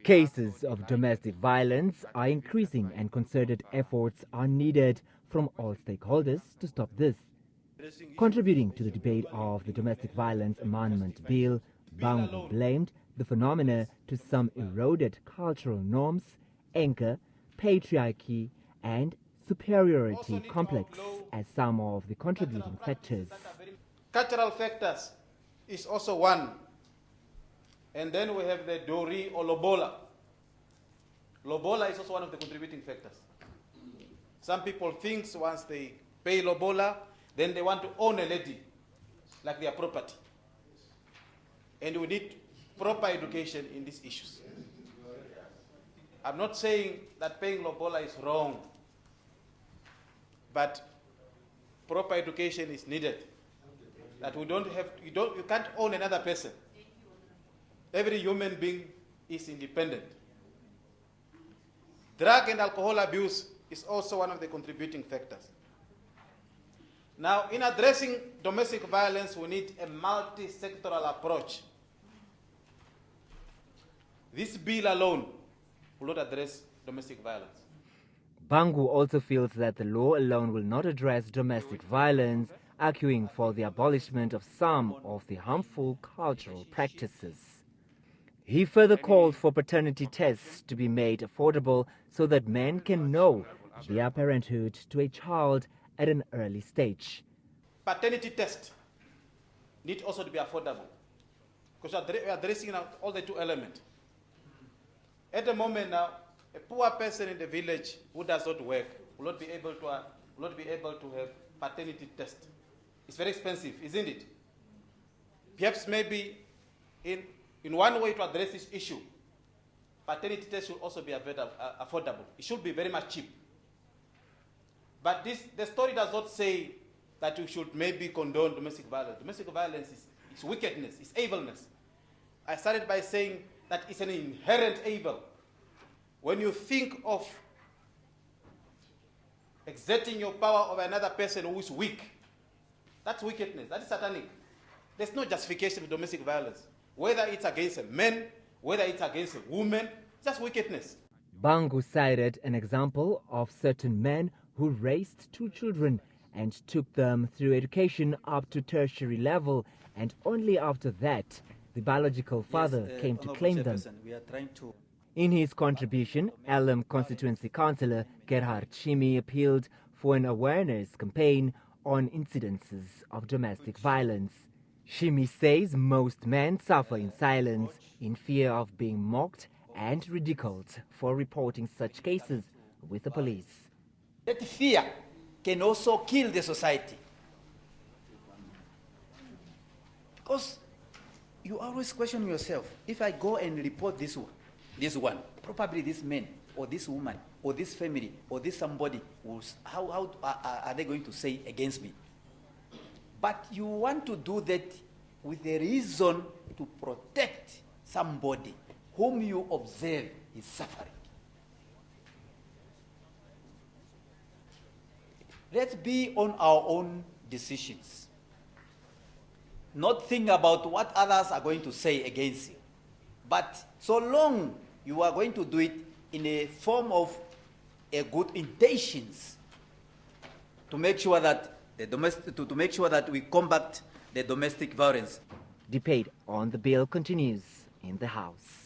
Cases of domestic violence are increasing and concerted efforts are needed from all stakeholders to stop this. Contributing to the debate of the Domestic Violence Amendment Bill, Bangu blamed the phenomena to some eroded cultural norms, anchor, patriarchy, and superiority complex as some of the contributing factors. Cultural factors is also one. And then we have the Dori or Lobola. Lobola is also one of the contributing factors. Some people think once they pay Lobola, then they want to own a lady like their property. And we need proper education in these issues. I'm not saying that paying Lobola is wrong, but proper education is needed. That we don't have, you can't own another person. Every human being is independent. Drug and alcohol abuse is also one of the contributing factors. Now, in addressing domestic violence, we need a multi-sectoral approach. This bill alone will not address domestic violence. Bangu also feels that the law alone will not address domestic violence, arguing for the abolishment of some of the harmful cultural practices. He further called for paternity tests to be made affordable so that men can know their parenthood to a child at an early stage. Paternity tests need also to be affordable because we are addressing all the two elements. At the moment now, a poor person in the village who does not work will not be able to have paternity test. It's very expensive, isn't it? Perhaps maybe in one way to address this issue, paternity test should also be affordable. It should be very much cheap. But the story does not say that we should maybe condone domestic violence. Domestic violence is wickedness, it's evilness. I started by saying that it's an inherent evil. When you think of exerting your power over another person who is weak, that's wickedness, that is satanic. There's no justification for domestic violence. Whether it's against a man, whether it's against a woman, it's just wickedness. Bangu cited an example of certain men who raised 2 children and took them through education up to tertiary level, and only after that the biological father came to claim them. In his contribution, Elam constituency councillor Gerhard Shimi appealed for an awareness campaign on incidences of domestic violence. Shimi says most men suffer in silence in fear of being mocked and ridiculed for reporting such cases with the police. That fear can also kill the society. Because you always question yourself, if I go and report this one, probably this man or this woman or this family or this somebody, how are they going to say against me? But you want to do that with a reason to protect somebody whom you observe is suffering. Let's be on our own decisions. Not think about what others are going to say against you. But so long you are going to do it in a form of a good intentions to make sure that to make sure that we combat the domestic violence. Debate on the bill continues in the House.